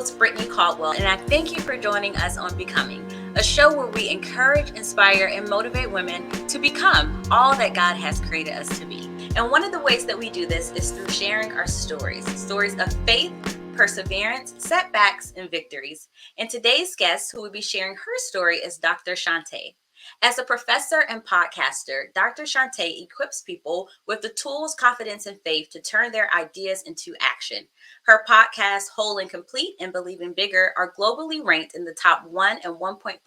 host, Brittany Caldwell, and I thank you for joining us on Becoming, a show where we encourage, inspire, and motivate women to become all that God has created us to be. And one of the ways that we do this is through sharing our stories of faith, perseverance, setbacks, and victories. And today's guest who will be sharing her story is Dr. Shante. As a professor and podcaster, Dr. Shante equips people with the tools, confidence, and faith to turn their ideas into action. Her podcasts, Whole and Complete and Believing Bigger, are globally ranked in the top 1 and 1.5%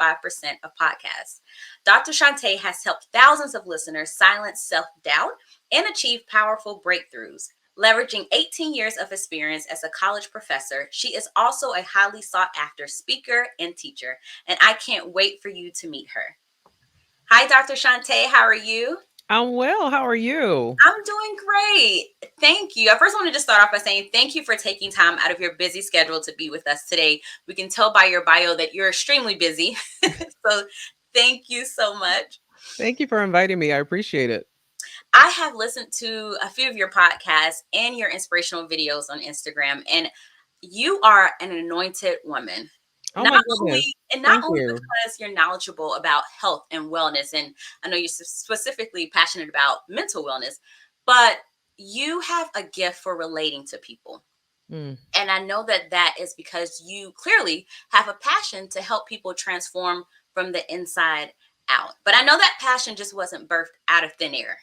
of podcasts. Dr. Shante has helped thousands of listeners silence self-doubt and achieve powerful breakthroughs. Leveraging 18 years of experience as a college professor, she is also a highly sought-after speaker and teacher, and I can't wait for you to meet her. Hi, Dr. Shante. How are you? I'm well. How are you? I'm doing great. Thank you. I first wanted to start off by saying thank you for taking time out of your busy schedule to be with us today. We can tell by your bio that you're extremely busy. So thank you so much. Thank you for inviting me. I appreciate it. I have listened to a few of your podcasts and your inspirational videos on Instagram, and you are an anointed woman. Oh Not my goodness. not Thank only you. because you're knowledgeable about health and wellness, and I know you're specifically passionate about mental wellness, but you have a gift for relating to people. Mm. And I know that that is because you clearly have a passion to help people transform from the inside out. But I know that passion just wasn't birthed out of thin air,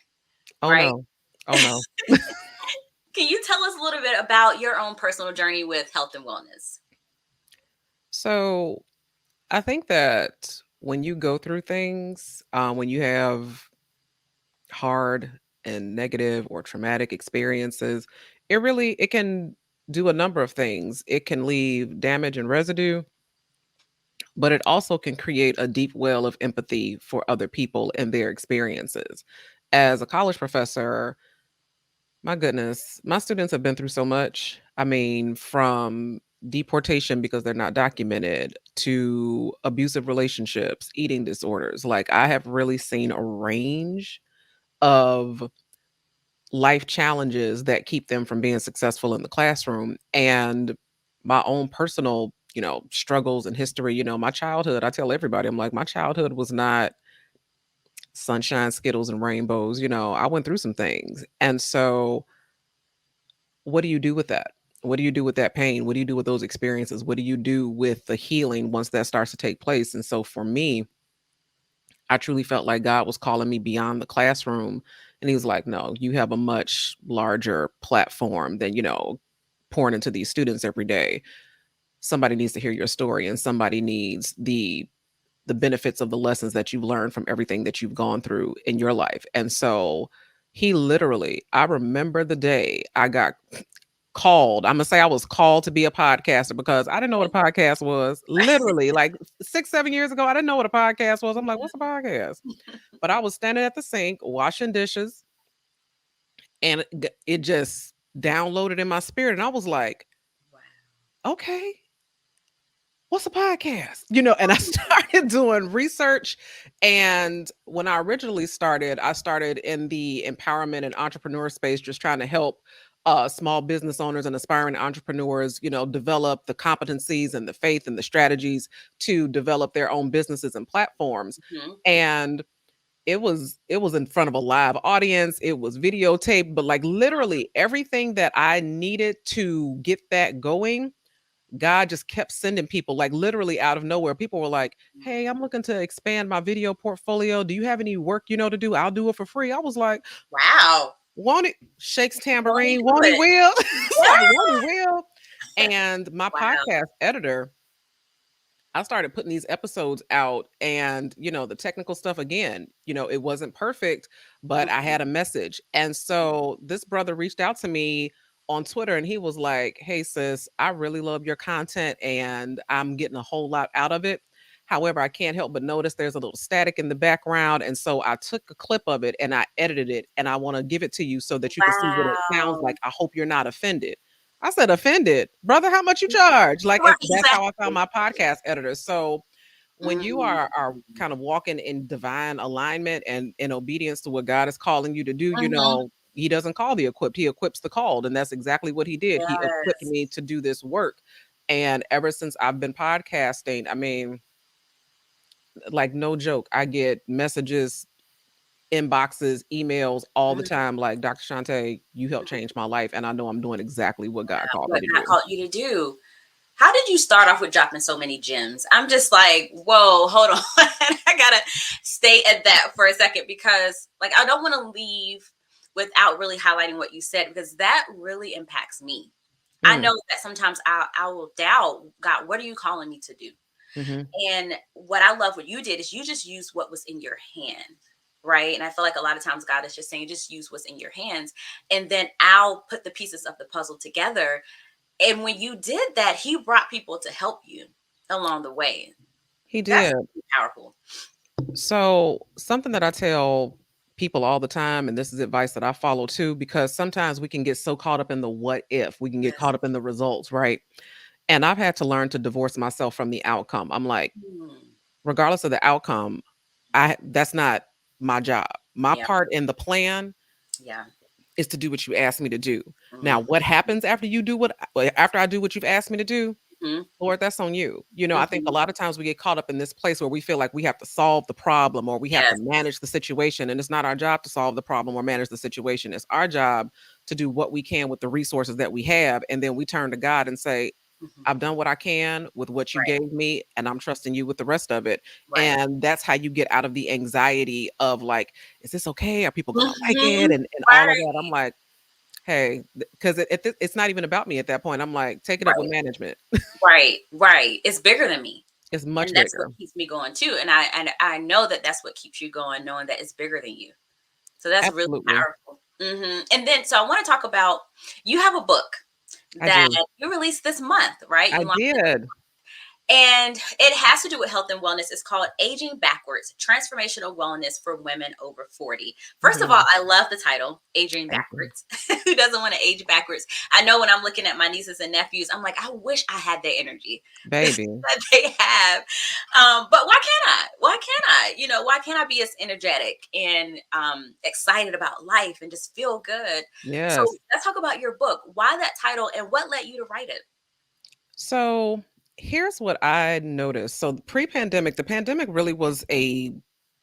Oh right? no. Oh no. Can you tell us a little bit about your own personal journey with health and wellness? So I think that when you go through things, when you have hard and negative or traumatic experiences, it can do a number of things. It can leave damage and residue, but it also can create a deep well of empathy for other people and their experiences. As a college professor, my goodness, my students have been through so much. I mean, from deportation because they're not documented to abusive relationships, eating disorders. Like, I have really seen a range of life challenges that keep them from being successful in the classroom. And my own personal, struggles and history, my childhood, I tell everybody, I'm like, my childhood was not sunshine, skittles, and rainbows. I went through some things. And so, what do you do with that? What do you do with that pain? What do you do with those experiences? What do you do with the healing once that starts to take place? And so for me, I truly felt like God was calling me beyond the classroom. And he was like, no, you have a much larger platform than, pouring into these students every day. Somebody needs to hear your story, and somebody needs the benefits of the lessons that you've learned from everything that you've gone through in your life. And so he literally, I remember the day I got called. I'm gonna say I was called to be a podcaster because I didn't know what a podcast was. Literally, like 6, 7 years ago, I didn't know what a podcast was. I'm like, what's a podcast? But I was standing at the sink washing dishes, and it just downloaded in my spirit, and I was like, Wow. okay, what's a podcast? And I started doing research. And when I originally started, I started in the empowerment and entrepreneur space, just trying to help small business owners and aspiring entrepreneurs, develop the competencies and the faith and the strategies to develop their own businesses and platforms. Mhm. And it was in front of a live audience. It was videotaped, but like literally everything that I needed to get that going, God just kept sending people, like literally out of nowhere. People were like, "Hey, I'm looking to expand my video portfolio. Do you have any work to do? I'll do it for free." I was like, Wow. "Won't it?" Shakes Won't he tambourine, do won't he it? will? It's like, Yeah. won't he will? And my Wow. podcast editor, I started putting these episodes out, and the technical stuff again, it wasn't perfect, but I Mhm. had a message. And so this brother reached out to me on Twitter, and he was like, "Hey sis, I really love your content and I'm getting a whole lot out of it. However, I can't help but notice there's a little static in the background. And so I took a clip of it and I edited it, and I want to give it to you so that you can see what it sounds Wow. like. I hope you're not offended." I said, "Offended? Brother, how much you charge?" Like, Right, that's how I found exactly. my podcast editor. So when you Mm. are kind of walking in divine alignment and in obedience to what God is calling you to do, Mhm. he doesn't call the equipped, he equips the called. And that's exactly what he did. He equipped Yes. me to do this work. And ever since I've been podcasting, I mean, like no joke, I get messages, inboxes, emails all the Mhm, time like, "Dr. Shante, you helped mhm. change my life, and I know I'm doing exactly what God called me What to God do." called you to do. How did you start off with dropping so many gems? I'm just like, whoa, hold on. I gotta stay at that for a second because, like, I don't want to leave without really highlighting what you said because that really impacts me. I Mm, know that sometimes I will doubt God. What are you calling me to do? mhm. And what I love what you did is you just used what was in your hand. Right. And I feel like a lot of times God is just saying, just use what's in your hands. And then I'll put the pieces of the puzzle together, and when you did that, he brought people to help you along the way. He That's did. really powerful. So, something that I tell people all the time, and this is advice that I follow too, because sometimes we can get so caught up in the what if, we can get Yes. caught up in the results, right? And I've had to learn to divorce myself from the outcome. I'm like, Mm. regardless of the outcome, I that's not my job. My Yeah. part in the plan Yeah. is to do what you asked me to do. Now, Mhm. what happens after you do what after I do what you've asked me to do? Mhm. Lord, that's on you. I think a Mhm. lot of times we get caught up in this place where we feel like we have to solve the problem or we have to Yes. manage the situation. And it's not our job to solve the problem or manage the situation. It's our job to do what we can with the resources that we have. And then we turn to God and say, Mhm. I've done what I can with what you Right. gave me, and I'm trusting you with the rest of it. Right. And that's how you get out of the anxiety of like, is this okay? Are people gonna like it? Mhm. And all of Right. that. I'm like, hey, because it's not even about me at that point. I'm like, take it up with Right. management. Right. Right. It's bigger than me. It's much And that's what bigger. keeps me going too. And I know that that's what keeps you going, knowing that it's bigger than you. So that's really Absolutely. powerful. And then, so I want to talk about, you have a book I that do. you released this month, right? I You launched it. did. And it has to do with health and wellness. It's called Aging Backwards, Transformational Wellness for Women Over 40. First of all, Mhm. I love the title, Aging Thank you. Backwards. Who doesn't want to age backwards? I know when I'm looking at my nieces and nephews, I'm like, I wish I had their energy Baby. that they have. But why can't I? Why can't I? Why can't I be as energetic and excited about life and just feel good? So Yes. let's talk about your book. Why that title and what led you to write it? So, here's what I noticed. So, pre-pandemic, the pandemic really was a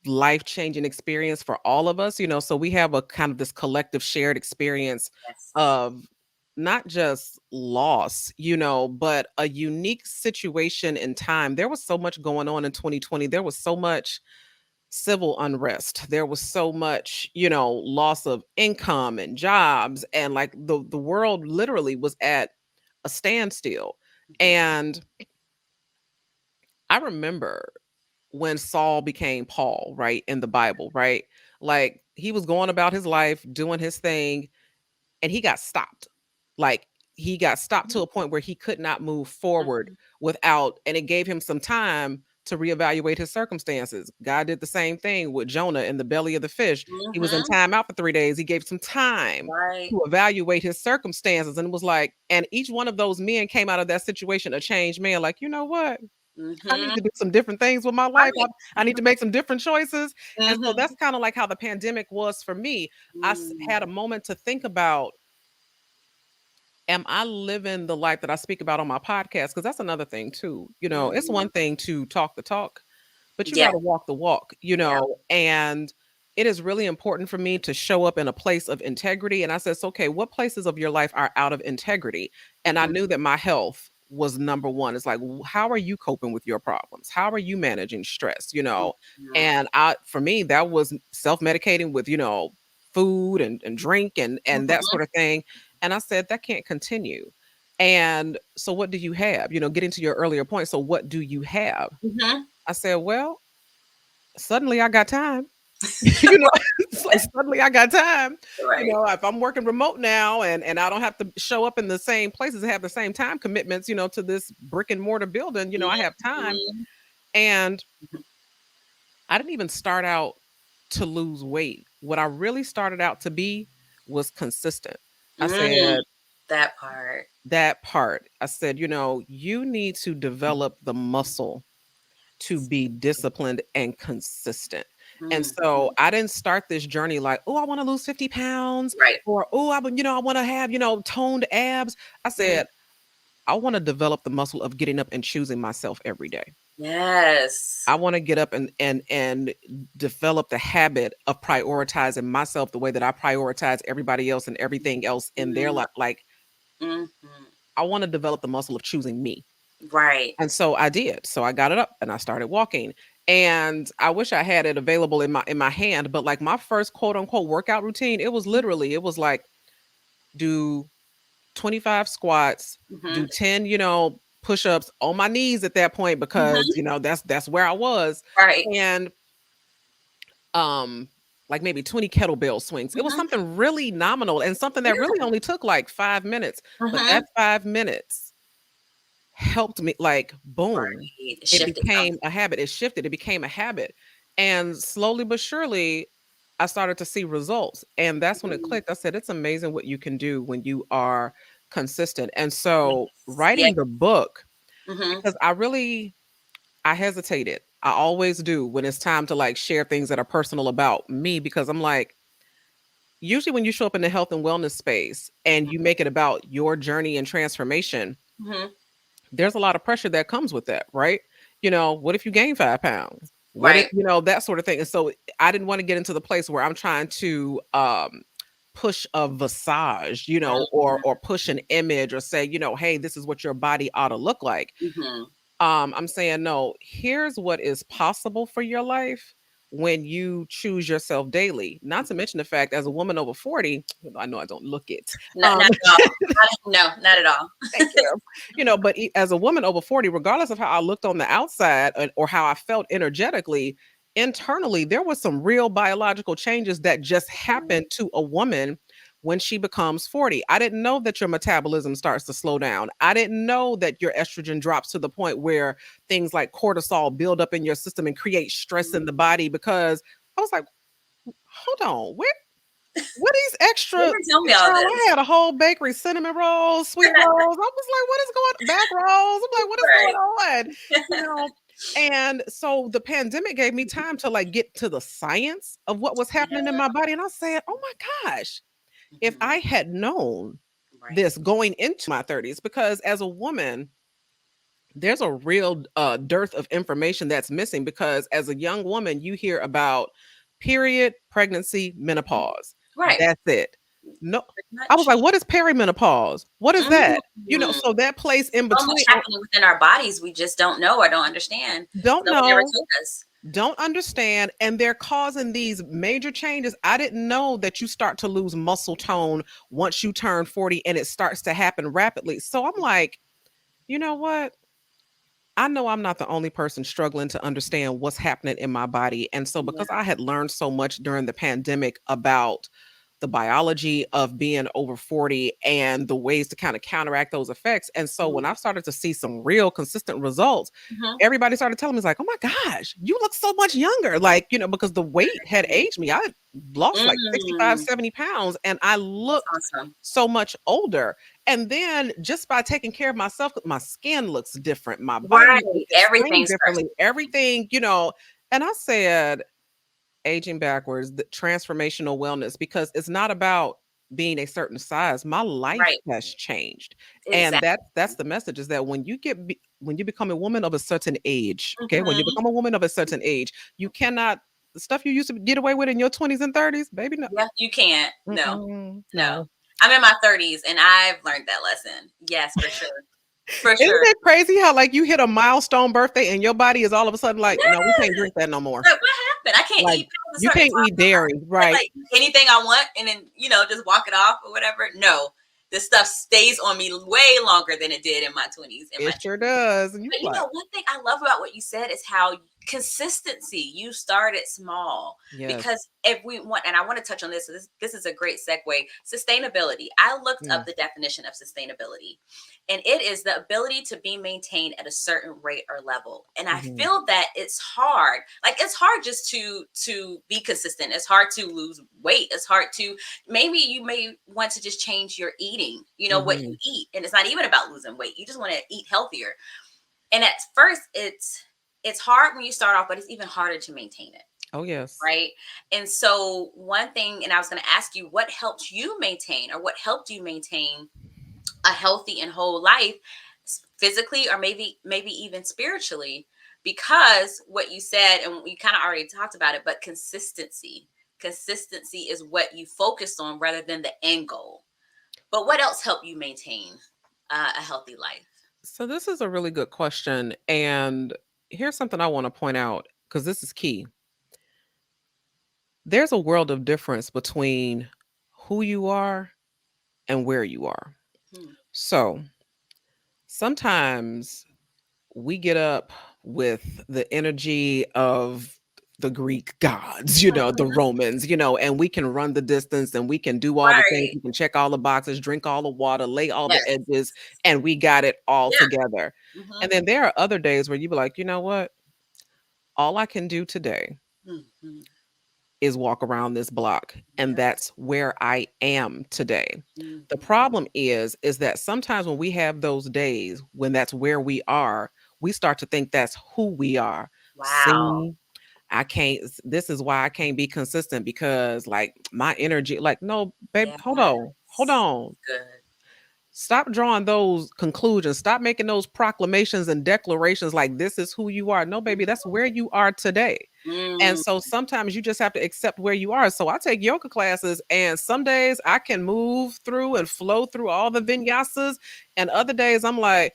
life-changing experience for all of us, so we have a kind of this collective shared experience Yes. of not just loss, but a unique situation in time. There was so much going on in 2020. There was so much civil unrest. There was so much, loss of income and jobs, and like the world literally was at a standstill. Mhm. And I remember when Saul became Paul, right, in the Bible, right? Like he was going about his life, doing his thing, and he got stopped. Like he got stopped to a point where he could not move forward Mhm. without, and it gave him some time to reevaluate his circumstances. God did the same thing with Jonah in the belly of the fish. He was in Mhm. time out for 3 days. He gave some time Right. to evaluate his circumstances. And it was like, and each one of those men came out of that situation a changed man. Like, you know what? I need Mhm. to do some different things with my life. Right. I need to make some different choices. And so Mhm. that's kind of like how the pandemic was for me. Had a Mm. moment to think about, am I living the life that I speak about on my podcast? Because that's another thing too. It's Mm. one thing to talk the talk, but you Yeah. gotta walk the walk, Yeah. and it is really important for me to show up in a place of integrity, and I says, "Okay, what places of your life are out of integrity?" And I Mhm. knew that my health was number 1. It's like, w how are you coping with your problems? How are you managing stress, Mhm. And for me, that was self-medicating with, food and drink and that Mhm. sort of thing, and I said, "That can't continue." And so what do you have? Getting to your earlier point, so what do you have? Mhm. I said, "Well, suddenly I got time." You know, it's like suddenly I got time. Right. If I'm working remote now and I don't have to show up in the same places and have the same time commitments, to this brick and mortar building, I have time. Mhm. And Mhm. I didn't even start out to lose weight. What I really started out to be was consistent. I Mm. said, That part. that part, I said, you need to develop the muscle to Yes. be disciplined and consistent. And so Mhm. I didn't start this journey like, oh, I want to lose 50 pounds Right. or oh, I want to have, toned abs. I Mhm. said, I want to develop the muscle of getting up and choosing myself every day. Yes. I want to get up and develop the habit of prioritizing myself the way that I prioritize everybody else and everything else in their Mhm. life. Like Mhm. I want to develop the muscle of choosing me. Right. And so I did. So I got it up and I started walking. And I wish I had it available in my hand, but like my first quote unquote workout routine, it was literally it was like do 25 squats, do Mhm. 10, push-ups on my knees at that point because, Mhm. that's where I was. Right. And um like maybe 20 kettlebell swings. It was Mhm. something really nominal and something that really Yeah. only took like 5 minutes. But that Mhm. 5 minutes helped me like boom. Right. It It shifted became something. a habit. It shifted. It became a habit. And slowly but surely, I started to see results. And that's when it Mhm. clicked. I said, it's amazing what you can do when you are consistent. And so Yes. Yeah. writing the book, Mhm. because I hesitated. I always do when it's time to like share things that are personal about me because I'm like, usually when you show up in the health and wellness space and you make it about your journey and transformation, Mhm. there's a lot of pressure that comes with that, right? What if you gain 5 pounds? What if, Right. that sort of thing. And so I didn't want to get into the place where I'm trying to push a visage, Mhm. or push an image or say, hey, this is what your body ought to look like. Mhm. I'm saying, no, here's what is possible for your life when you choose yourself daily. Not to mention the fact, as a woman over 40, I know I don't look it. Not at all. No, not at all. Thank you. But as a woman over 40, regardless of how I looked on the outside or how I felt energetically, internally, there was some real biological changes that just happen to a woman when she becomes 40. I didn't know that your metabolism starts to slow down. I didn't know that your estrogen drops to the point where things like cortisol build up in your system and create stress in the body because I was like, hold on, what these You extra didn't tell me all girl, I this. had a whole bakery, cinnamon rolls, sweet rolls. I was like, "What is going back rolls?" I'm like, "What is going Right. on?" You know? And so the pandemic gave me time to like get to the science of what was happening in Yeah. my body. And I said, "Oh my gosh, if Mhm. I had known Right. this going into my 30s," because as a woman, there's a real dearth of information that's missing because as a young woman, you hear about period, pregnancy, Mhm. menopause. Right. That's it. No, Pretty I was much. like, what is perimenopause? What is that? Mhm. So that place in So much between, happening within our bodies we just don't know or don't understand. don't No one ever know, told us. don't understand, and they're causing these major changes. I didn't know that you start to lose muscle tone once you turn 40 and it starts to happen rapidly. So I'm like, you know what? I know I'm not the only person struggling to understand what's happening in my body. And so, Yeah. because I had learned so much during the pandemic about the biology of being over 40 and the ways to kind of counteract those effects. And so, when Mhm. I started to see some real consistent results, Mhm. everybody started telling me, it's like, oh my gosh, you look so much younger. Like, because the weight had aged me. I had lost like 65, Mm. 70 pounds and I That's looked awesome. so much older. And then just by taking care of myself, my skin looks different, my body Right. is framed Everything starts differently, with everything, and I said, aging backwards, the transformational wellness, because it's not about being a certain size. My life right. has changed. And Exactly. that's the message is that when you become a woman of a certain age, okay? When you Mhm. become a woman of a certain age, you cannot the stuff you used to get away with in your 20s and 30s, baby, no. Yeah, you can't. No. Mm-mm, No. no. I'm in my 30s and I've learned that lesson. Yes, for sure. For Isn't sure. it crazy how like you hit a milestone birthday and your body is all of a sudden like, no, we can't Yes. drink that no more. Like, what happened? I can't Like eat past a you certain can't time. eat dairy, right? Like anything I want and then, just walk it off or whatever. No. This stuff stays on me way longer than it did in my 20s and my It sure does. And you But like, one thing I love about what you said is how consistency, you started small. yes. Because if we want, and I want to touch on this, so this is a great segue. Sustainability. I looked up Mm, the definition of sustainability, and it is the ability to be maintained at a certain rate or level. And I mhm, feel that it's hard. Like it's hard just to be consistent. It's hard to lose weight. It's hard to maybe you may want to just change your eating, what you mhm. eat. And it's not even about losing weight. You just want to eat healthier, and at first it's hard when you start off, but it's even harder to maintain it, Oh, yes. right? And so one thing, and I was going to ask you, what helped you maintain, or what helped you maintain a healthy and whole life physically, or maybe even spiritually, because what you said, and we kind of already talked about it, but consistency is what you focus on rather than the end goal. But what else helped you maintain a healthy life? So this is a really good question. And here's something I want to point out because this is key. There's a world of difference between who you are and where you are. Hmm. So sometimes we get up with the energy of the Greek gods, the Mhm. Romans, and we can run the distance and we can do all the things. Right. We can check all the boxes, drink all the water, lay all the Yes. edges, and we got it all Yeah. together. Hmm. And then there are other days where you be like, you know what? All I can do today Hmm. is walk around this block, and Yeah. that's where I am today. The Hmm. problem is that sometimes when we have those days when that's where we are, we start to think that's who we are. Wow. See, I can't this is why I can't be consistent because like my energy like no, babe, Yes. hold on. Hold on. Good. Stop drawing those conclusions. Stop making those proclamations and declarations like this is who you are. No, baby, that's where you are today. And Mm. so sometimes you just have to accept where you are. So I take yoga classes, and some days I can move through and flow through all the vinyasas, and other days I'm like,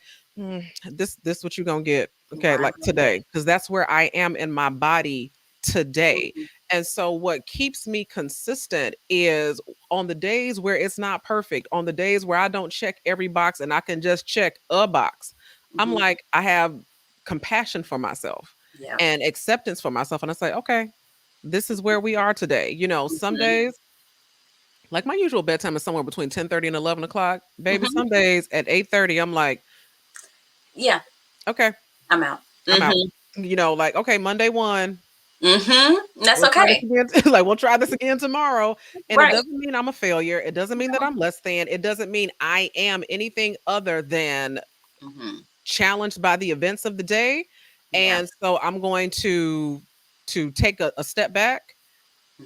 this what you gonna get, okay, like Right. today, because that's where I am in my body today. Mhm. And so what keeps me consistent is on the days where it's not perfect, on the days where I don't check every box and I can just check a box. I'm Mhm. like, I have compassion for myself Yeah. and acceptance for myself. And I say, okay, this is where we are today. Some Mhm. days, like my usual bedtime is somewhere between 10:30 and 11 o'clock. Baby, Mhm. some days at 8:30, I'm like, Yeah. okay, I'm out. I'm out. Mhm. Like, okay, Monday one. Mhm. That's We'll try this okay. again. Like, we'll try this again tomorrow. And it Right. doesn't mean I'm a failure. It doesn't mean that I'm less than. It doesn't mean I am anything other than Mhm. challenged by the events of the day. Yeah. And so I'm going to take a step back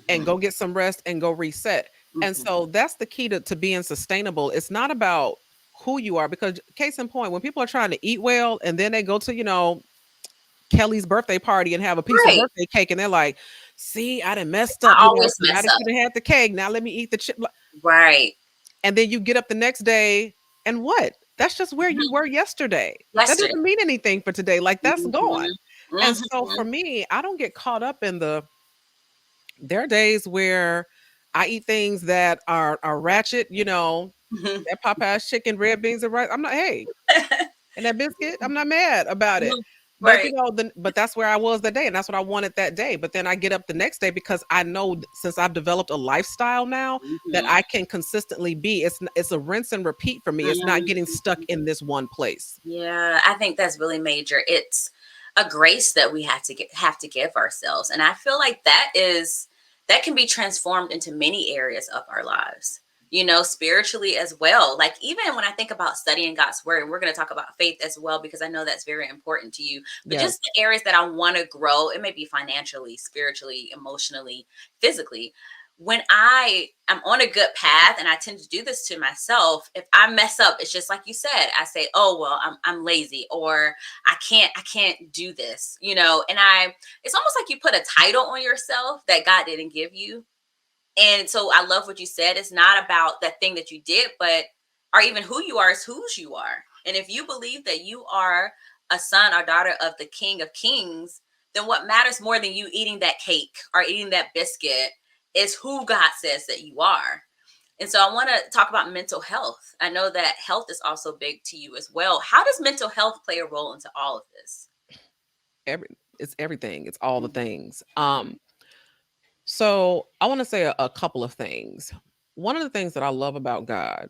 and Mhm. go get some rest and go reset. And Mhm. so that's the key to being sustainable. It's not about who you are because case in point, when people are trying to eat well and then they go to, Kelly's birthday party and have a piece of Right. birthday cake and they're like, see, I done messed I up, always so now mess that up. you done had the cake, now let me eat the chip. Right. And then you get up the next day and what? That's just where you Mhm. were yesterday. That Yesterday. doesn't mean anything for today. Like that's gone. Mhm. And so for Mhm. me, I don't get caught up in there are days where I eat things that are ratchet, Mhm. that Popeye's chicken, red beans, and rice. I'm not, hey, and that biscuit, I'm not mad about it. Mhm. But Right. but that's where I was that day, and that's what I wanted that day. But then I get up the next day because I know since I've developed a lifestyle now that Mhm. I can consistently be. It's a rinse and repeat for me. It's not getting stuck Mhm. in this one place. Yeah, I think that's really major. It's a grace that we have to give ourselves. And I feel like that can be transformed into many areas of our lives. Spiritually as well. Like even when I think about studying God's word, and we're going to talk about faith as well because I know that's very important to you. But Yes. just the areas that I want to grow, it may be financially, spiritually, emotionally, physically. When I am on a good path, and I tend to do this to myself, if I mess up, it's just like you said. I say, "Oh well, I'm lazy," or I can't do this," And it's almost like you put a title on yourself that God didn't give you. And so I love what you said. It's not about that thing that you did, but or even who you are is whose you are. And if you believe that you are a son or daughter of the King of Kings, then what matters more than you eating that cake or eating that biscuit is who God says that you are. And so I want to talk about mental health. I know that health is also big to you as well. How does mental health play a role into all of this? Every it's everything. It's all the Mhm. things. So I want to say a couple of things. One of the things that I love about God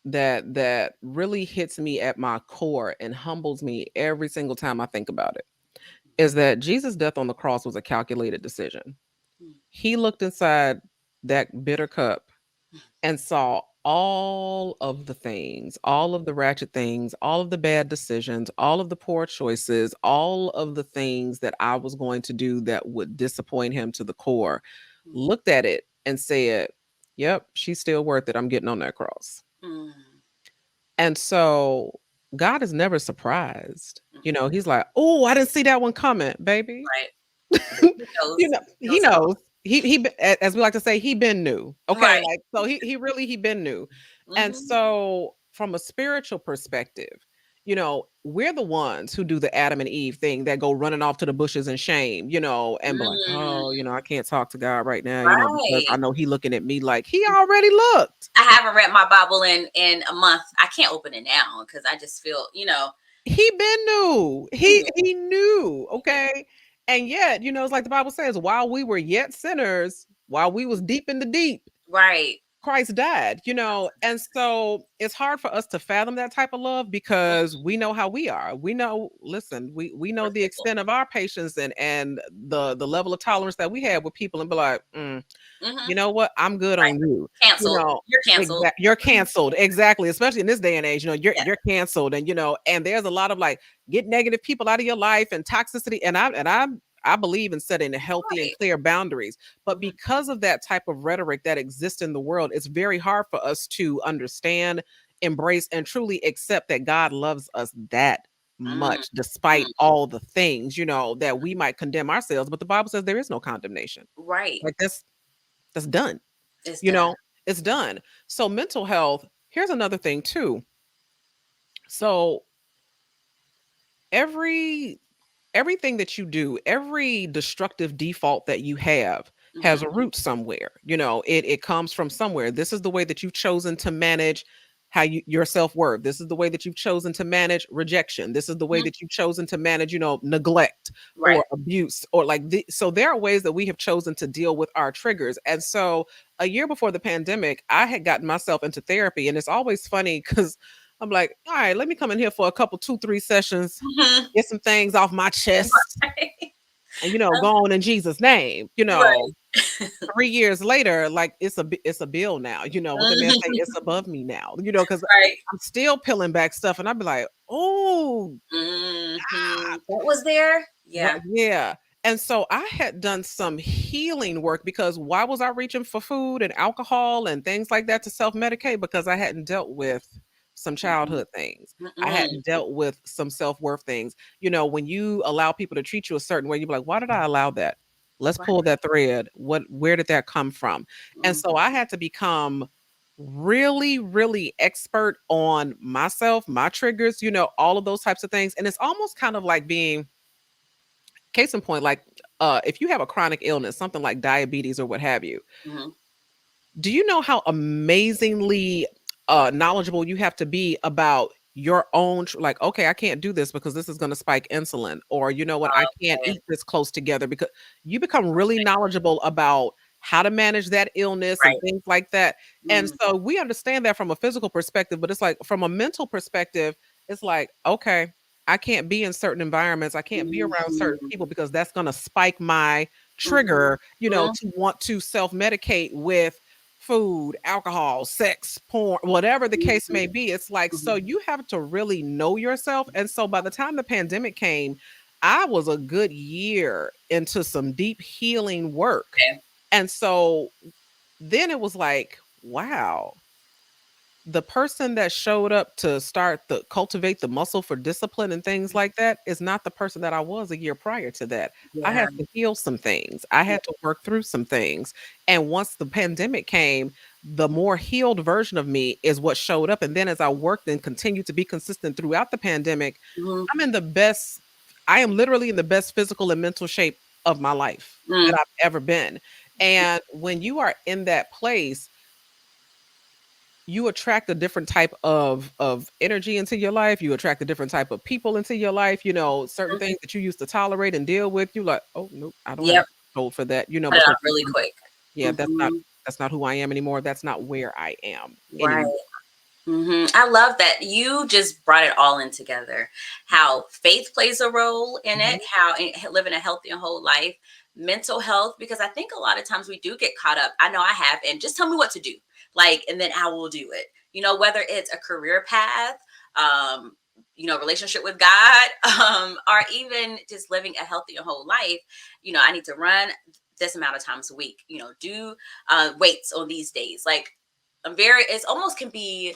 that really hits me at my core and humbles me every single time I think about it is that Jesus' death on the cross was a calculated decision. He looked inside that bitter cup and saw all of the things, all of the ratchet things, all of the bad decisions, all of the poor choices, all of the things that I was going to do that would disappoint him to the core. Looked at it and said, "Yep, she's still worth it. I'm getting on that cross." Mm. And so God is never surprised. You Mhm. know, he's like, "Oh, I didn't see that one coming, baby." Right. But he You knows. know, He he knows it knows. As we like to say, he been new. all. Okay, Right. like so he been new. And Mhm. so from a spiritual perspective, you know, we're the ones who do the Adam and Eve thing that go running off to the bushes in shame, you know, and be like, Mm. "Oh, you know, I can't talk to God right now, you know, because I Right. know he looking at me like he already looked. I haven't read my Bible in a month. I can't open it now because I just feel, He been new. he knew. He knew, He knew. okay? And yet, you know, it's like the Bible says, while we were yet sinners, while we was deep in the deep, Right. Christ died, you know, and so it's hard for us to fathom that type of love Mhm. because we know how we are. We know, listen, we know We're the fickle. extent of our patience and the level of tolerance that we have with people and be like, Mhm. you know what? I'm good Right. on you. You Canceled. know, You're canceled. you're canceled. Exactly. Especially in this day and age, you know, Yeah. you're canceled. And you know, and there's a lot of like get negative people out of your life and toxicity. I believe in setting healthy and Right. clear boundaries. But Mhm. because of that type of rhetoric that exists in the world, it's very hard for us to understand, embrace, and truly accept that God loves us that Mm. much, despite Mm. all the things, you know, that we might condemn ourselves. But the Bible says there is no condemnation. Right. Like that's done. It's You done. know, it's done. So mental health, here's another thing too. So every everything that you do, every destructive default that you have has Mhm. a root somewhere. You know, it comes from somewhere. This is the way that you've chosen to manage your self-worth. This is the way that you've chosen to manage rejection. This is the way Mhm. that you've chosen to manage, you know, neglect Right. or abuse or so there are ways that we have chosen to deal with our triggers. And so a year before the pandemic, I had gotten myself into therapy and it's always funny cuz I'm like, "All right, let me come in here for a couple 2-3 sessions, Mhm. get some things off my chest, Right. and, you know, go on in Jesus' name," you know? Right. 3 years later, like, it's a bill now, you know, what the man say, Mhm. "It's above me now," you know, because 'cause Right. I'm still peeling back stuff, and I'd be like, "Oh, Mhm. What was there? right, Yeah. yeah." And so I had done some healing work because why was I reaching for food and alcohol and things like that to self-medicate? Because I hadn't dealt with some Mhm. childhood things. I Mm-mm. hadn't dealt with some self-worth things. You know, when you allow people to treat you a certain way, you're like, why did I allow that? Let's Right. pull that thread. Where did that come from? And Mhm. so I had to become really, really expert on myself, my triggers, you know, all of those types of things. And it's almost kind of like being case in point, like if you have a chronic illness, something like diabetes or what have you, Mhm. do you know how amazingly knowledgeable you have to be about your own like okay, I can't do this because this is going to spike insulin, or you know what, I can't Okay. eat this close together, because you become really knowledgeable about how to manage that illness and Right. things like that. And Mhm. so we understand that from a physical perspective, but it's like from a mental perspective, it's like okay, I can't be in certain environments, I can't be around certain Mhm. people because that's going to spike my Mhm. trigger, you know, Mhm. to want to self-medicate with food, alcohol, sex, porn, whatever the case Mhm. may be. It's like, so Mhm. you have to really know yourself. And so by the time the pandemic came, I was a good year into some deep healing work. Okay. And so then it was like, wow, the person that showed up to start the cultivate the muscle for discipline and things like that is not the person that I was a year prior to that. I Yeah. had to heal some things. I Yeah. had to work through some things. And once the pandemic came, the more healed version of me is what showed up. And then as I worked and continued to be consistent throughout the pandemic, Mhm. I'm in the best, I am literally in the best physical and mental shape of my life that Mm. I've ever been. And when you are in that place, you attract a different type of energy into your life. You attract a different type of people into your life. You know, certain Mhm. things that you used to tolerate and deal with, you like, oh nope, I don't have Yep. control for that. You know, Cut it because off really quick. yeah, Mhm. that's not who I am anymore. That's not where I am Right. anymore. I love that you just brought it all in together. How faith plays a role in Mhm. it, how living a healthy and whole life, mental health, because I think a lot of times we do get caught up. I know I have, and just tell me what to do, like, and then I will do it. Whether it's a career path, um, relationship with God, or even just living a healthy and whole life. I need to run this amount of times a week. Do weights on these days, like. I'm very. It's almost can be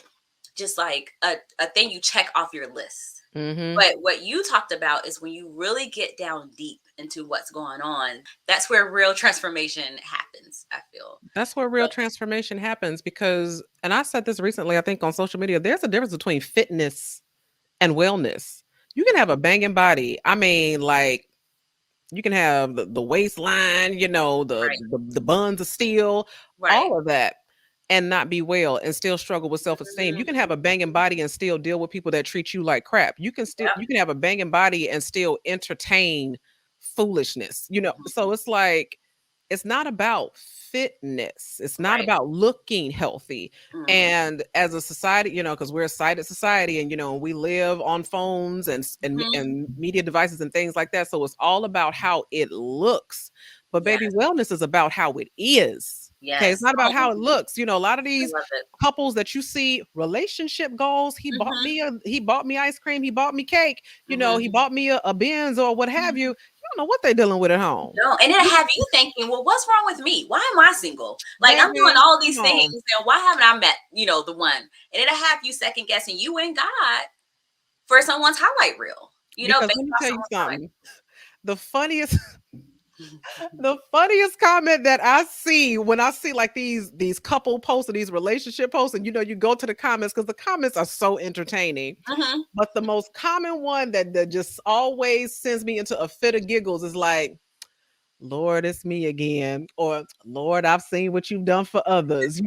just like a thing you check off your list. Mhm. But what you talked about is when you really get down deep into what's going on, that's where real transformation happens, I feel. That's where real But transformation happens because and I said this recently, I think on social media, there's a difference between fitness and wellness. You can have a banging body. I mean, like you can have the waistline, right, the buns of steel, right. all of that, and not be well and still struggle with self-esteem. You can have a Mhm. banging body and still deal with people that treat you like crap. Yep. You can have a banging body and still entertain foolishness. So Mhm. it's like it's not about fitness. It's not Right. about looking healthy. Mm. And as a society, because we're a sighted society and we live on phones Mhm. and media devices and things like that. So it's all about how it looks. But baby, Yes. wellness is about how it is. Okay. It's Yes. not about how Oh, it looks. A lot of I these love it. couples that you see relationship goals, Mhm. he bought me ice cream, he bought me cake, Mhm. he bought me a Benz or what have you. Mhm. You don't know what they're dealing with at home. No, and then You have you thinking, well, what's wrong with me? Why am I single? Like I'm doing baby, all come these things, on. and why haven't I met, the one? And it'll have you second guessing you and God for someone's highlight reel, Because based let me off tell you someone's highlight. something. The funniest the funniest comment that I see when I see like these couple posts or these relationship posts, and you go to the comments because the comments are so entertaining. Mhm. But the most common one that just always sends me into a fit of giggles is like, Lord, it's me again. Or Lord, I've seen what you've done for others, or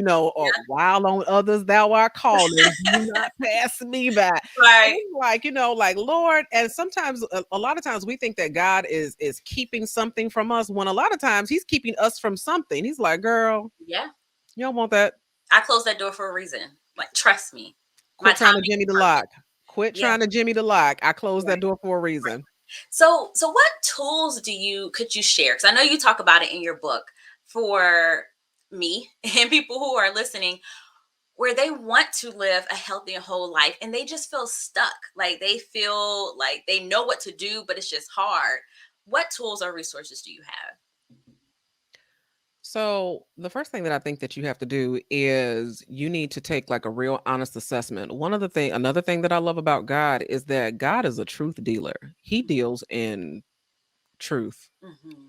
Yeah. while on others thou art calling, do not pass me by. And Right. it's like, like Lord, and sometimes a lot of times we think that God is keeping something from us when a lot of times he's keeping us from something. He's like, girl, Yeah. you don't want that. I closed that door for a reason. Like, trust me. My Quit trying to timing jimmy is the perfect. lock. Quit Yeah. trying to jimmy the lock. I closed Right. that door for a reason. So what tools could you share? Because I know you talk about it in your book for me and people who are listening, where they want to live a healthy and whole life and they just feel stuck. Like they feel like they know what to do, but it's just hard. What tools or resources do you have? So, the first thing that I think that you have to do is you need to take like a real honest assessment. Another thing that I love about God is that God is a truth dealer. He deals in truth. Hmm.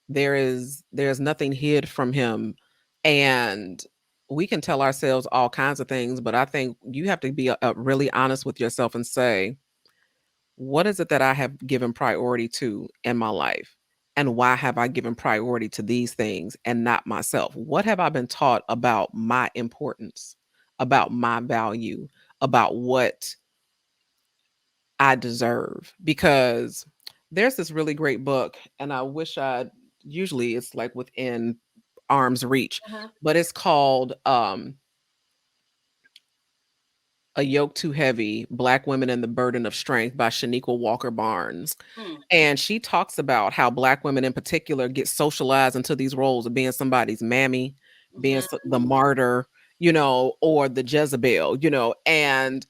There's nothing hid from him, and we can tell ourselves all kinds of things, but I think you have to be really honest with yourself and say, what is it that I have given priority to in my life? And why have I given priority to these things and not myself? What have I been taught about my importance, about my value, about what I deserve? Because there's this really great book, and I wish usually it's like within arm's reach, Hmm. but it's called A Yoke Too Heavy, Black Women and the Burden of Strength by Shaniqua Walker Barnes. Hmm. And she talks about how Black women in particular get socialized into these roles of being somebody's mammy, being the Hmm. martyr, or the Jezebel, and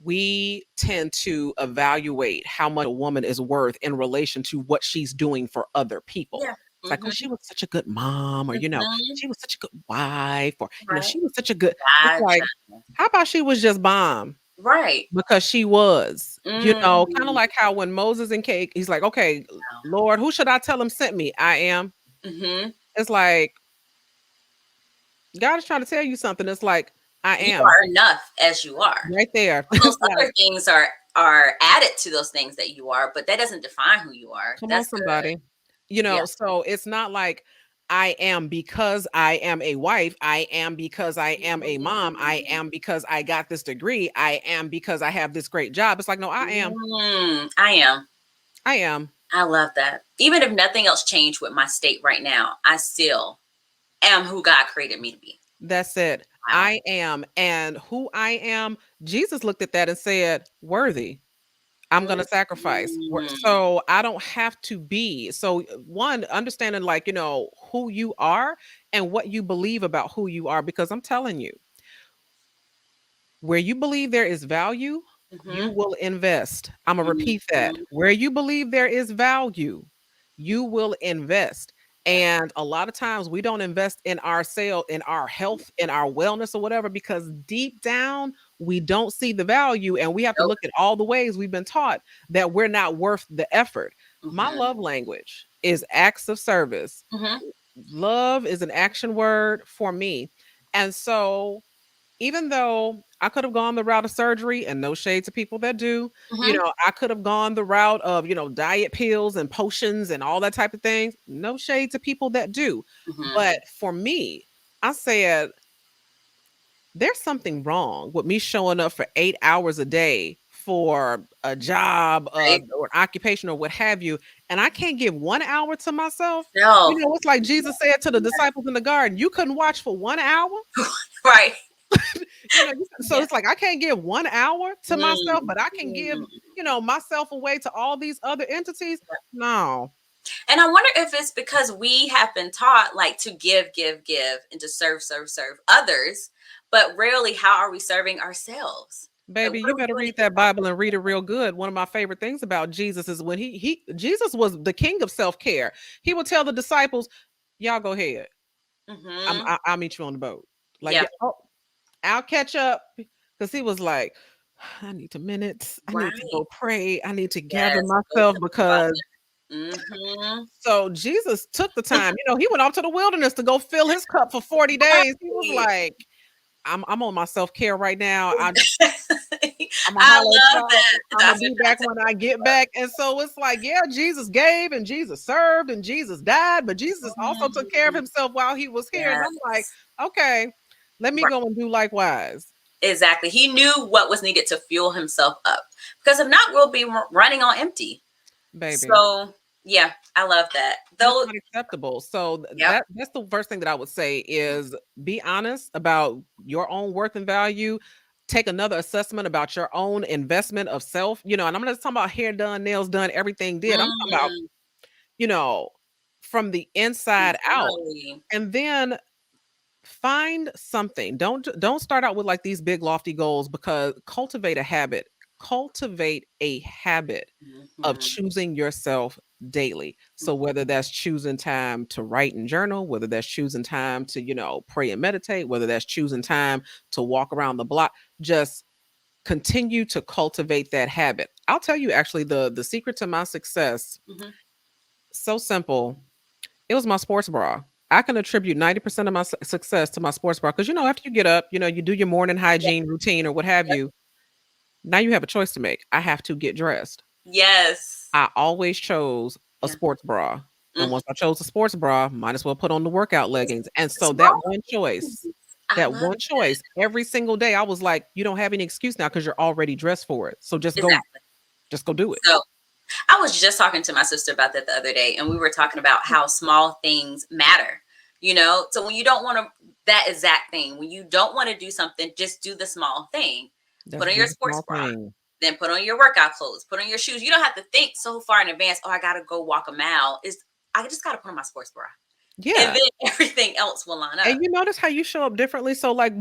we tend to evaluate how much a woman is worth in relation to what she's doing for other people. Yeah. It's like, oh, Hmm. she was such a good mom, or Hmm. she was such a good wife, or Right. she was such a good. It's Gotcha. like, how about she was just bomb? Right. Because she was, kind of Mm. like how when Moses and Cake, he's like, okay, Lord, who should I tell him sent me? I am. Hmm. It's like God is trying to tell you something. It's like, I You am are enough as you are. right there. And those It's like, other things are added to those things that you are, but that doesn't define who you are. come on, That's good. somebody. Yeah. So it's not like I am because I am a wife. I am because I am a mom. I Mm. am because I got this degree. I am because I have this great job. It's like, no, I am. I am. I am. I love that. Even if nothing else changed with my state right now, I still am who God created me to be. That's it. Wow. I am. And who I am, Jesus looked at that and said, worthy. I'm going to sacrifice. Mm. So I don't have to be. So, one, understanding like, who you are and what you believe about who you are. Because I'm telling you, where you believe there is value, you Mhm. will invest. I'm going to repeat that. Mhm. Where you believe there is value, you will invest. Yeah. And a lot of times we don't invest in ourselves, in our health, in our wellness or whatever, because deep down we don't see the value, and we have to Nope. look at all the ways we've been taught that we're not worth the effort. My Mhm. love language is acts of service. Mhm. Love is an action word for me. And so even though I could have gone the route of surgery, and no shade to people that do, Mhm. I could have gone the route of, diet pills and potions and all that type of things. No shade to people that do. Mhm. But for me, I said, there's something wrong with me showing up for 8 hours a day for a job Right? or an occupation or what have you. And I can't give 1 hour to myself. No. It's like Jesus said to the disciples in the garden, you couldn't watch for 1 hour. Right. So Yeah. it's like I can't give 1 hour to myself, Mm. but I can give, Mm. myself away to all these other entities. No, And I wonder if it's because we have been taught like to give, give, give, and to serve, serve, serve others, but rarely how are we serving ourselves? Like, baby, what you are we better doing to read give that Bible and read it real good. One of my favorite things about Jesus is when he Jesus was the king of self-care. He would tell the disciples, y'all go ahead. Mm-hmm. I'll meet you on the boat. Like, Yeah. yeah, oh, I'll catch up. Because he was like, I need a minute. I need to Right. go pray. I need to gather Yes. Go myself to the because Father. Mm-hmm. so Jesus took the time. He went off to the wilderness to go fill his cup for 40 days. He was Right. like, I'm on my self-care right now. I'm gonna I holler at love y'all. that. I'm gonna Dr. be back when I get back. And so it's like, yeah, Jesus gave and Jesus served and Jesus died, but Jesus also took care of Mm, himself while he was here. And I'm like, yes. okay, let me Right. go and do likewise, Exactly. He knew what was needed to fuel himself up because if not, we'll be running on empty. baby. So, yeah, I love that. That's Though, not acceptable. So yep. that's the first thing that I would say is be honest about your own worth and value. Take another assessment about your own investment of self. And I'm not talking about hair done, nails done, everything did. I'm talking about, Mm, you know, from the inside out. really. And then find something. Don't start out with like these big lofty goals, because cultivate a habit. Cultivate a habit of Mhm. choosing yourself daily. So whether that's choosing time to write and journal, whether that's choosing time to, pray and meditate, whether that's choosing time to walk around the block, just continue to cultivate that habit. I'll tell you actually the secret to my success, Mhm. so simple. It was my sports bra. I can attribute 90% of my success to my sports bra, because after you get up, you do your morning Yep, hygiene routine or what have yep. you. Now you have a choice to make. I have to get dressed. Yes. I always chose a Yeah. sports bra. And Mhm. once I chose a sports bra, might as well put on the workout leggings. And so that Small one choice, things. I love that. every single day, I was like, you don't have any excuse now because you're already dressed for it. So Exactly. just go do it. So I was just talking to my sister about that the other day, and we were talking about how small things matter. So when you don't want to, that exact thing, when you don't want to do something, just do the small thing. Put Just on do your the sports small bra, thing. then put on your workout clothes, put on your shoes. You don't have to think so far in advance. Oh, I got to go walk a mile. I just got to put on my sports bra, and Yeah. then everything else will line And up. you notice how you show up differently. So like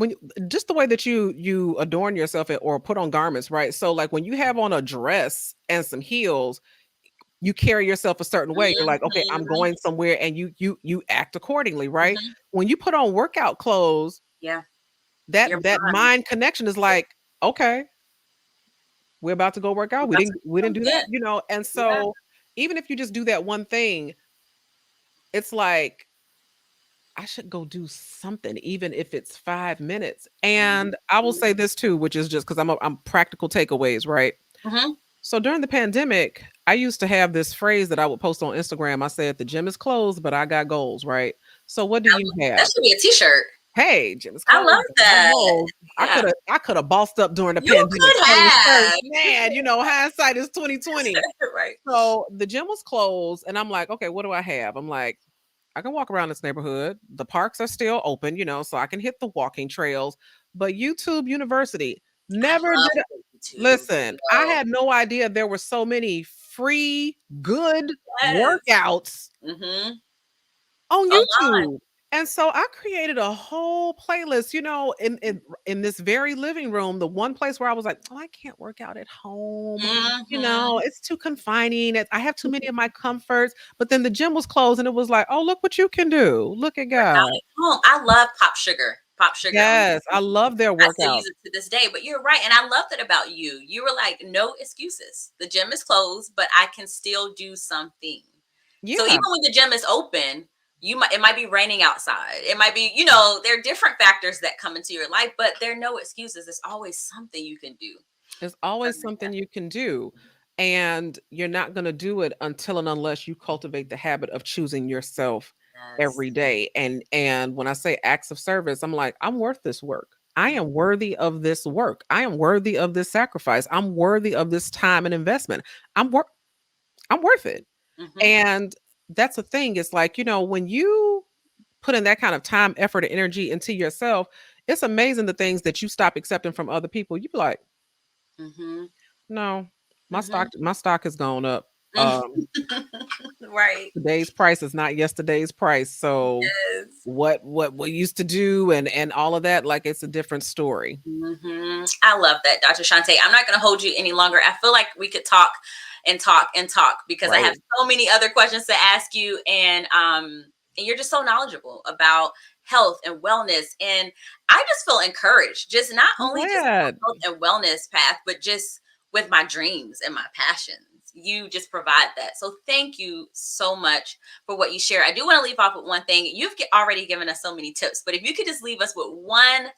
just the way that you adorn yourself or put on garments, right? So like when you have on a dress and some heels, you carry yourself a certain way. You're like, okay, I'm Hmm. going somewhere, and you act accordingly, right? Hmm. When you put on workout clothes, Yeah, your that mind. mind connection is like, okay, we're about to go work We're out. We about to didn't do we didn't do that, something. and Yeah. so even if you just do that one thing, it's like I should go do something, even if it's 5 minutes. And I will Mhm. say this too, which is just because I'm practical takeaways, right? Mhm. So during the pandemic, I used to have this phrase that I would post on Instagram. I said, "The gym is closed, but I got goals," right? So what do you That have? should be a T-shirt. Hey, gym is I closed, love but I got that. goals. Yeah, I could have bossed up during the you pandemic. could Changed shirts. have. Man, hindsight is 2020. Right. So the gym was closed, and I'm like, okay, what do I have? I'm like, I can walk around this neighborhood. The parks are still open, so I can hit the walking trails. But YouTube University I never love did. YouTube Listen, I video. had no idea there were so many free, good Yes. workouts Mhm. on Online. YouTube. And so I created a whole playlist, in this very living room, the one place where I was like, oh, I can't work out at home. Mhm. It's too confining. I have too many of my comforts. But then the gym was closed, and it was like, oh, look what you can do. Look at Work God. out at home. I love Pop Sugar. pop sugar on Yes, I your. love their I still workouts. use it to this day, but you're right. And I love that about you. You were like, no excuses. The gym is closed, but I can still do something. So even Yeah, when the gym is open, it might be raining outside. It might be, there are different factors that come into your life, but there are no excuses. There's always something you can do. there's I always like something that. you can do, and you're not gonna do it until and unless you cultivate the habit of choosing yourself Yes. every day, and when I say acts of service, I'm like, "I'm worth this work. I Mm, am worthy of this work. I am worthy of this sacrifice. I'm worthy of this time and investment. I'm wor I'm worth it." mhm, And that's the thing, it's like, when you put in that kind of time, effort, and energy into yourself, it's amazing the things that you stop accepting from other people. You be like, mhm, "No, mhm. my stock has gone up. Right. Today's price is not yesterday's price. So Yes. what we used to do and all of that, like it's a different story." I love that, Dr. Shante. I'm not going to hold you any longer. I feel like we could talk and talk and talk because I have Right. so many other questions to ask you, and you're just so knowledgeable about health and wellness, and I just feel encouraged, just not I'm only just glad. health and wellness path, but just with my dreams and my passions. You just provide that. So thank you so much for what you share. I do want to leave off with one thing. You've already given us so many tips, but if you could just leave us with one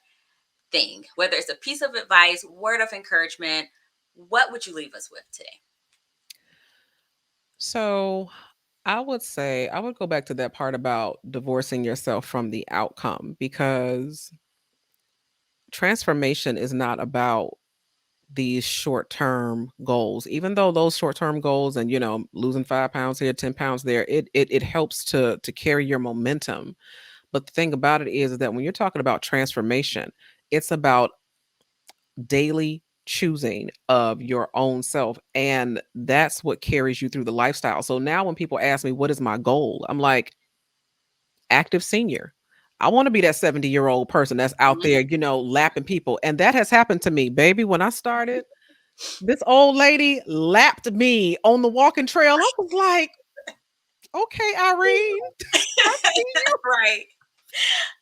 thing, whether it's a piece of advice, word of encouragement, what would you leave us with today? So I would say I would go back to that part about divorcing yourself from the outcome, because transformation is not about these short-term goals. Even though those short-term goals and, losing 5 pounds here, 10 pounds there, it helps to carry your momentum. But the thing about it is that when you're talking about transformation, it's about daily choosing of your own self, and that's what carries you through the lifestyle. So now when people ask me what is my goal, I'm like, active senior. I want to be that 70-year-old person that's out Mhm. there, lapping people. And that has happened to me, baby. When I started, this old lady lapped me on the walking trail. I was like, "Okay, Irene, I see you." Right.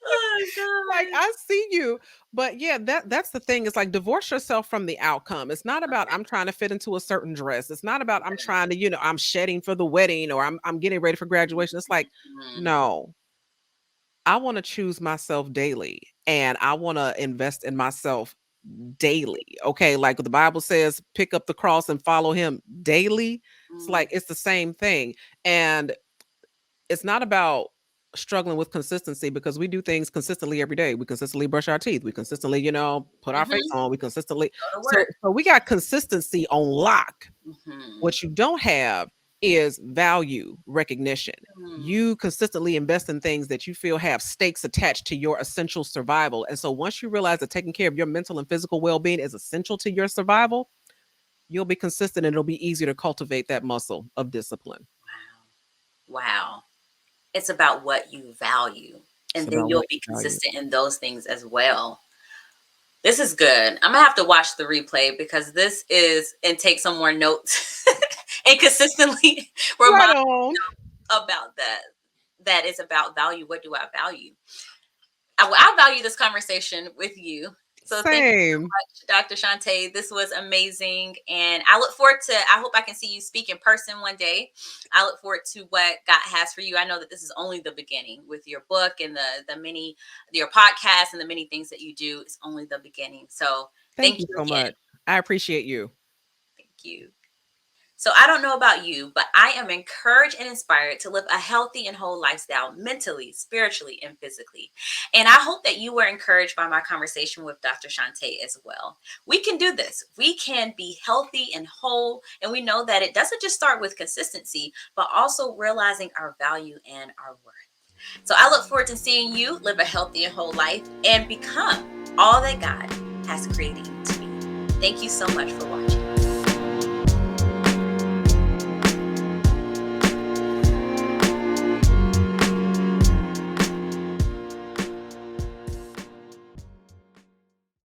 Oh Like, gosh. I see you. But yeah, that's the thing. It's like, divorce yourself from the outcome. It's not about Okay. I'm trying to fit into a certain dress. It's not about I'm trying to, I'm shedding for the wedding, or I'm getting ready for graduation. It's like, Mhm. no, I want to choose myself daily, and I want to invest in myself daily. Okay. Like the Bible says, pick up the cross and follow him daily. It's Mm. like it's the same thing. And it's not about struggling with consistency, because we do things consistently every day. We consistently brush our teeth. We consistently, put our face Mhm. on. We consistently Go to so work. so we got consistency on lock. Mhm. What you don't have is value recognition. Mm. You consistently invest in things that you feel have stakes attached to your essential survival. And so once you realize that taking care of your mental and physical well-being is essential to your survival, you'll be consistent, and it'll be easier to cultivate that muscle of discipline. Wow. Wow. It's about what you value, It's and then about you'll what be you value. consistent in those things as well. This is good. I'm gonna have to watch the replay because this is and take some more notes and consistently Right remind on. about that. That is about value. What do I value? I value this conversation with you. So thank you so Same. much, Dr. Shante. This was amazing. And I look forward to, I hope I can see you speak in person one day. I look forward to what God has for you. I know that this is only the beginning with your book and the many, your podcast and the many things that you do. It's only the beginning. So Thank thank you you so again. much. I appreciate you. Thank you. So I don't know about you, but I am encouraged and inspired to live a healthy and whole lifestyle mentally, spiritually, and physically. And I hope that you were encouraged by my conversation with Dr. Shante as well. We can do this. We can be healthy and whole. And we know that it doesn't just start with consistency, but also realizing our value and our worth. So I look forward to seeing you live a healthy and whole life and become all that God has created you to be. Thank you so much for watching.